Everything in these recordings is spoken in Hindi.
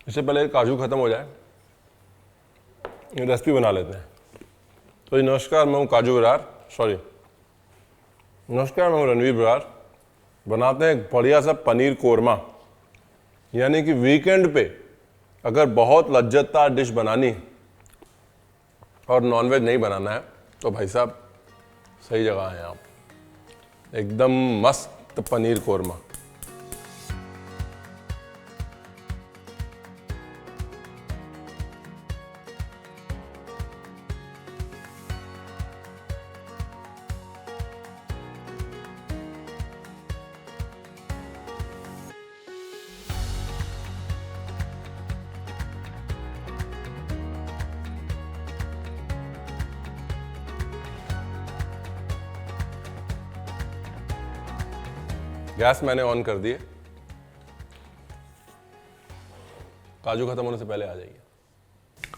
इससे पहले काजू ख़त्म हो जाए रेसिपी बना लेते हैं। तो जी नमस्कार, मैं हूँ काजू विरार, नमस्कार मैं हूँ रणवीर विरार। बनाते हैं एक बढ़िया सा पनीर कोरमा, यानी कि वीकेंड पे अगर बहुत लज्जतदार डिश बनानी और नॉनवेज नहीं बनाना है तो भाई साहब सही जगह हैं आप। एकदम मस्त पनीर कोरमा। गैस मैंने ऑन कर दिए, काजू खत्म होने से पहले आ जाइए।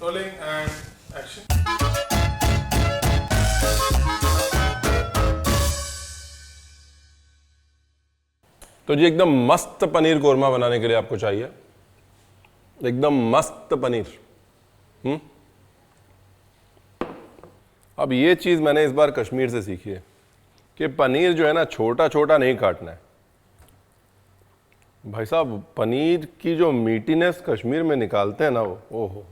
Rolling and action. तो जी एकदम मस्त पनीर कोरमा बनाने के लिए आपको चाहिए एकदम मस्त पनीर। अब ये चीज मैंने इस बार कश्मीर से सीखी है कि पनीर जो है ना छोटा छोटा नहीं काटना है। भाई साहब पनीर की जो मीठीनेस कश्मीर में निकालते हैं ना वो ओहो,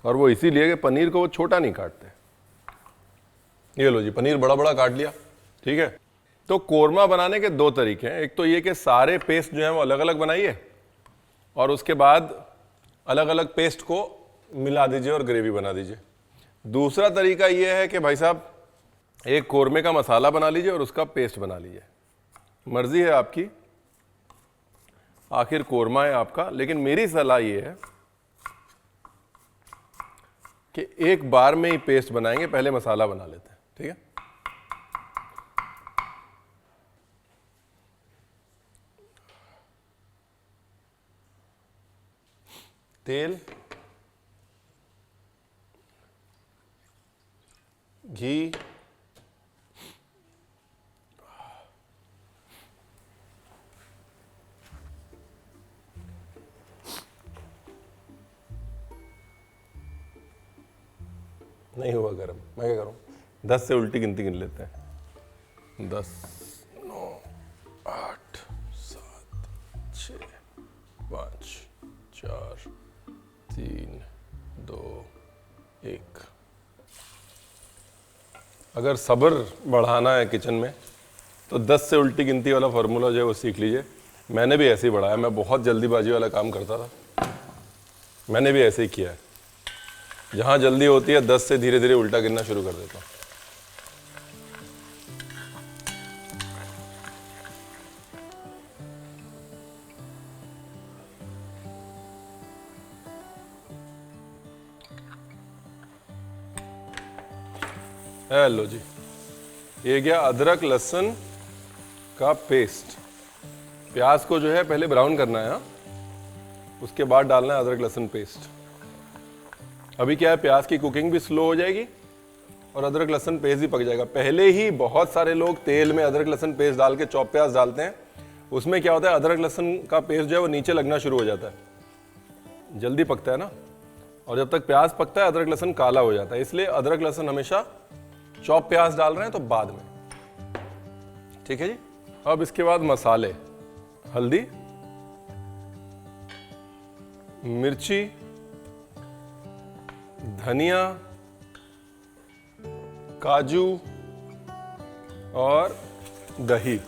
और वो इसीलिए कि पनीर को वो छोटा नहीं काटते। ये लो जी पनीर बड़ा बड़ा काट लिया, ठीक है। तो कोरमा बनाने के दो तरीके हैं। एक तो ये कि सारे पेस्ट जो है वो अलग अलग बनाइए और उसके बाद अलग अलग पेस्ट को मिला दीजिए और ग्रेवी बना दीजिए। दूसरा तरीका ये है कि भाई साहब एक कोरमे का मसाला बना लीजिए और उसका पेस्ट बना लीजिए। मर्जी है आपकी, आखिर कोरमा है आपका। लेकिन मेरी सलाह ये है कि एक बार में ही पेस्ट बनाएंगे, पहले मसाला बना लेते हैं, ठीक है। तेल, घी, नहीं हुआ गर्म, मैं क्या करूं 10 से उल्टी गिनती गिन लेते हैं। 10, 9, 8, 7, 6, 5, 4, 3, 2, 1। अगर सब्र बढ़ाना है किचन में तो 10 से उल्टी गिनती वाला फार्मूला जो है वो सीख लीजिए। मैंने भी ऐसे ही बढ़ाया, मैं बहुत जल्दीबाजी वाला काम करता था, मैंने भी ऐसे ही किया है। जहां जल्दी होती है 10 से धीरे धीरे उल्टा गिनना शुरू कर देता हूं। लो जी, ये गया अदरक लहसुन का पेस्ट। प्याज को जो है पहले ब्राउन करना है, उसके बाद डालना है अदरक लहसुन पेस्ट। अभी क्या है, प्याज की कुकिंग भी स्लो हो जाएगी और अदरक लहसुन पेस्ट भी पक जाएगा। पहले ही बहुत सारे लोग तेल में अदरक लहसुन पेस्ट डाल के चॉप प्याज डालते हैं। उसमें क्या होता है, अदरक लहसुन का पेस्ट जो है वो नीचे लगना शुरू हो जाता है, जल्दी पकता है ना। और जब तक प्याज पकता है अदरक लहसुन काला हो जाता है। इसलिए अदरक लहसुन हमेशा चॉप प्याज डाल रहे हैं तो बाद में, ठीक है जी। अब इसके बाद मसाले, हल्दी, मिर्ची, धनिया, काजू और दही।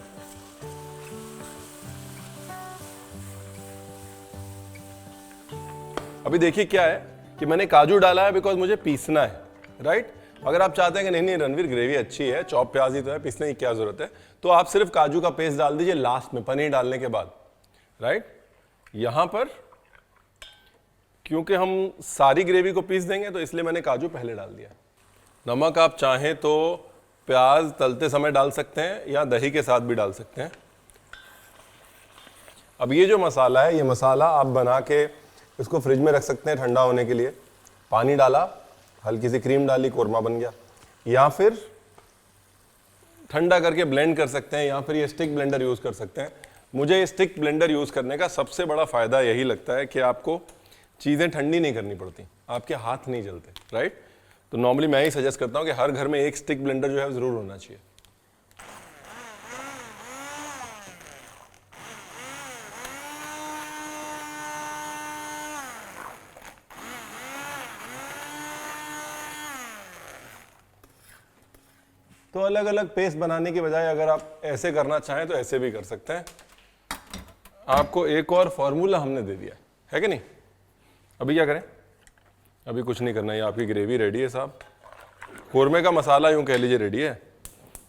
अभी देखिए क्या है कि मैंने काजू डाला है बिकॉज मुझे पीसना है, राइट। अगर आप चाहते हैं कि नहीं रणवीर ग्रेवी अच्छी है, चॉप प्याज ही तो है, पीसने की क्या जरूरत है, तो आप सिर्फ काजू का पेस्ट डाल दीजिए लास्ट में पनीर डालने के बाद, राइट। यहां पर क्योंकि हम सारी ग्रेवी को पीस देंगे तो इसलिए मैंने काजू पहले डाल दिया। नमक आप चाहें तो प्याज तलते समय डाल सकते हैं या दही के साथ भी डाल सकते हैं। अब ये जो मसाला है, ये मसाला आप बना के इसको फ्रिज में रख सकते हैं ठंडा होने के लिए। पानी डाला, हल्की सी क्रीम डाली, कोरमा बन गया। या फिर ठंडा करके ब्लेंड कर सकते हैं, या फिर ये स्टिक ब्लेंडर यूज कर सकते हैं। मुझे स्टिक ब्लेंडर यूज़ करने का सबसे बड़ा फ़ायदा यही लगता है कि आपको चीज़ें ठंडी नहीं करनी पड़ती, आपके हाथ नहीं जलते, राइट। तो नॉर्मली मैं ही सजेस्ट करता हूँ कि हर घर में एक स्टिक ब्लेंडर जो है ज़रूर होना चाहिए। तो अलग अलग पेस्ट बनाने की बजाय अगर आप ऐसे करना चाहें तो ऐसे भी कर सकते हैं। आपको एक और फॉर्मूला हमने दे दिया है कि नहीं। अभी क्या करें, अभी कुछ नहीं करना है, आपकी ग्रेवी रेडी है साहब। कोरमे का मसाला यूं कह लीजिए रेडी है।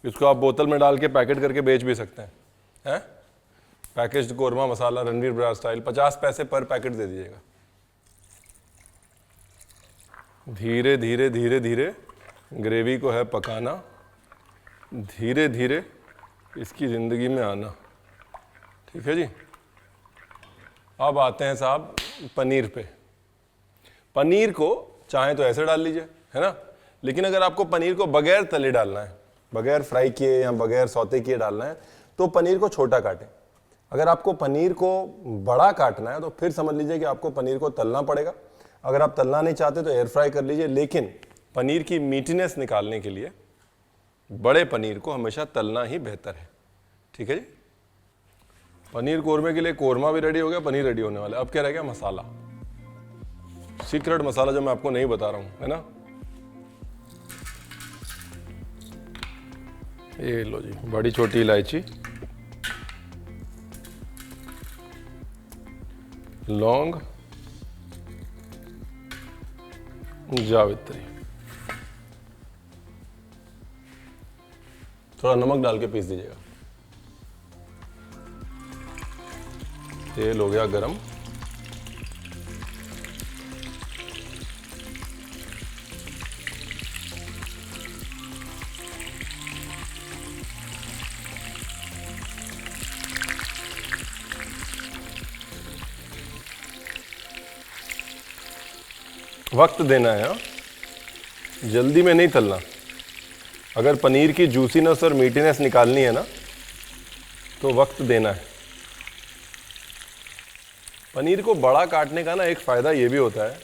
इसको आप बोतल में डाल के पैकेट करके बेच भी सकते हैं। पैकेज्ड कोरमा मसाला रणवीर बरार स्टाइल, 50 पैसे पर पैकेट दे दीजिएगा। धीरे धीरे धीरे धीरे ग्रेवी को है पकाना, धीरे धीरे इसकी ज़िंदगी में आना, ठीक है जी। अब आते हैं साहब पनीर पे। पनीर को चाहे तो ऐसे डाल लीजिए, है ना, लेकिन अगर आपको पनीर को बगैर तले डालना है, बगैर फ्राई किए या बगैर सौते किए डालना है, तो पनीर को छोटा काटें। अगर आपको पनीर को बड़ा काटना है तो फिर समझ लीजिए कि आपको पनीर को तलना पड़ेगा। अगर आप तलना नहीं चाहते तो एयर फ्राई कर लीजिए, लेकिन पनीर की मीठीनेस निकालने के लिए बड़े पनीर को हमेशा तलना ही बेहतर है, ठीक है जी। पनीर कोरमे के लिए कोरमा भी रेडी हो गया, पनीर रेडी होने वाला है। अब क्या रह गया, मसाला, सीक्रेट मसाला जो मैं आपको नहीं बता रहा हूं, है ना। ये लो जी, बड़ी छोटी इलायची, लौंग, जावित्री, थोड़ा नमक डाल के पीस दीजिएगा। तेल हो गया गरम, वक्त देना है, हाँ? जल्दी में नहीं तलना। अगर पनीर की जूसीनेस और मीठीनेस निकालनी है ना तो वक्त देना है। पनीर को बड़ा काटने का ना एक फ़ायदा ये भी होता है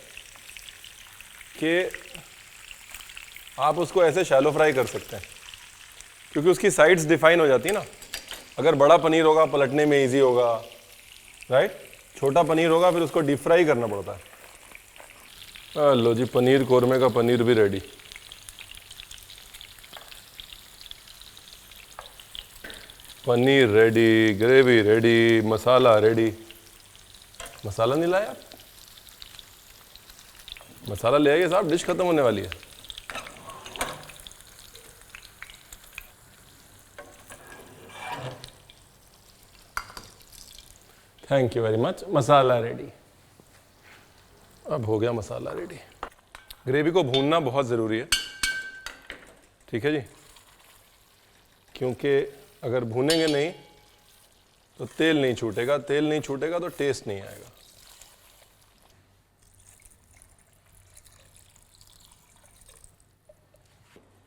कि आप उसको ऐसे शैलो फ्राई कर सकते हैं, क्योंकि उसकी साइड्स डिफाइन हो जाती है ना। अगर बड़ा पनीर होगा पलटने में इजी होगा, राइट। छोटा पनीर होगा फिर उसको डीप फ्राई करना पड़ता है। लो जी, पनीर कोरमे का पनीर भी रेडी। पनीर रेडी, ग्रेवी रेडी, मसाला रेडी। मसाला नहीं लाया आप? मसाला ले आइए साहब, डिश खत्म होने वाली है। Thank you very much. Masala ready. अब हो गया मसाला रेडी। ग्रेवी को भूनना बहुत ज़रूरी है, ठीक है जी, क्योंकि अगर भूनेंगे नहीं तो तेल नहीं छूटेगा, तेल नहीं छूटेगा तो टेस्ट नहीं आएगा।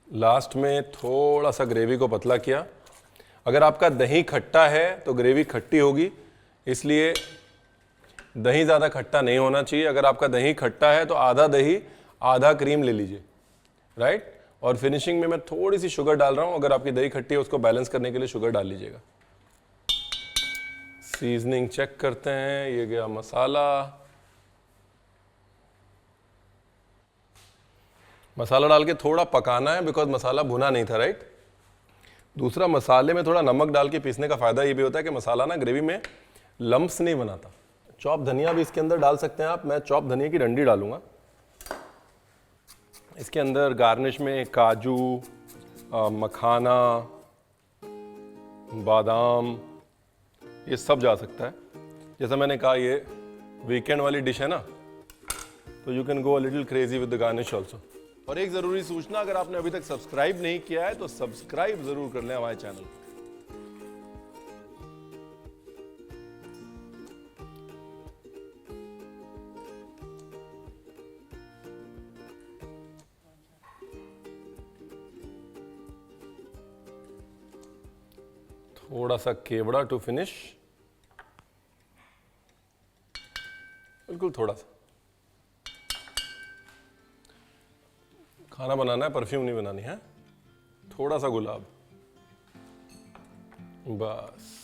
लास्ट में थोड़ा सा ग्रेवी को पतला किया। अगर आपका दही खट्टा है तो ग्रेवी खट्टी होगी, इसलिए दही ज़्यादा खट्टा नहीं होना चाहिए। अगर आपका दही खट्टा है तो आधा दही आधा क्रीम ले लीजिए, राइट। और फिनिशिंग में मैं थोड़ी सी शुगर डाल रहा हूँ। अगर आपकी दही खट्टी है उसको बैलेंस करने के लिए शुगर डाल लीजिएगा। सीजनिंग चेक करते हैं। ये गया मसाला। मसाला डाल के थोड़ा पकाना है, बिकॉज मसाला भुना नहीं था, राइट। दूसरा, मसाले में थोड़ा नमक डाल के पीसने का फ़ायदा ये भी होता है कि मसाला ना ग्रेवी में लम्प्स नहीं बनाता। चॉप धनिया भी इसके अंदर डाल सकते हैं आप। मैं चॉप धनिया की डंडी डालूंगा इसके अंदर। गार्निश में काजू, मखाना, बादाम, ये सब जा सकता है। जैसा मैंने कहा ये वीकेंड वाली डिश है ना, तो you can go a little crazy with the garnish also. और एक ज़रूरी सूचना, अगर आपने अभी तक सब्सक्राइब नहीं किया है तो सब्सक्राइब ज़रूर कर लें हमारे चैनल। थोड़ा सा केवड़ा टू फिनिश। बिल्कुल थोड़ा सा। खाना बनाना है, परफ्यूम नहीं बनानी है। थोड़ा सा गुलाब, बस।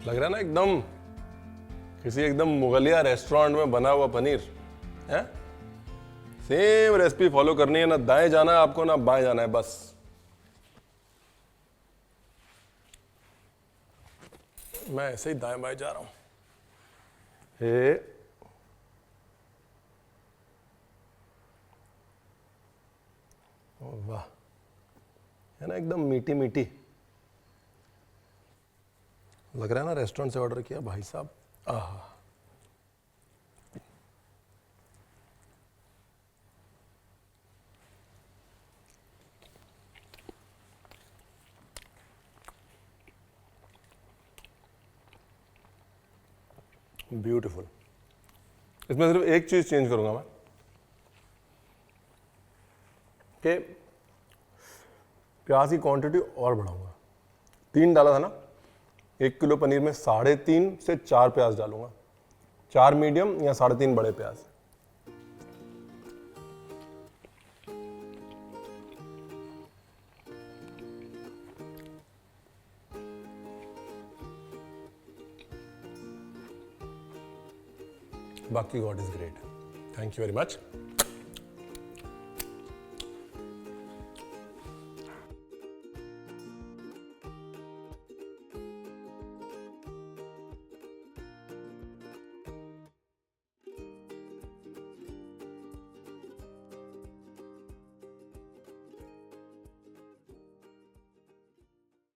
लग रहा है ना एकदम किसी एकदम मुगलिया रेस्टोरेंट में बना हुआ पनीर है। सेम रेसिपी फॉलो करनी है, ना दाएं जाना है आपको ना बाएं जाना है, बस। मैं ऐसे ही दाएं बाएं जा रहा हूं। हे वाह, है ना एकदम मीठी मीठी। लग रहा है ना रेस्टोरेंट से ऑर्डर किया भाई साहब। आहा, ब्यूटीफुल। इसमें सिर्फ एक चीज चेंज करूंगा मैं कि प्याज की क्वांटिटी और बढ़ाऊंगा। 3 डाला था ना, 1 किलो पनीर में 3.5 से 4 प्याज डालूंगा। 4 मीडियम या 3.5 बड़े प्याज। बाकी God is great. Thank you very much.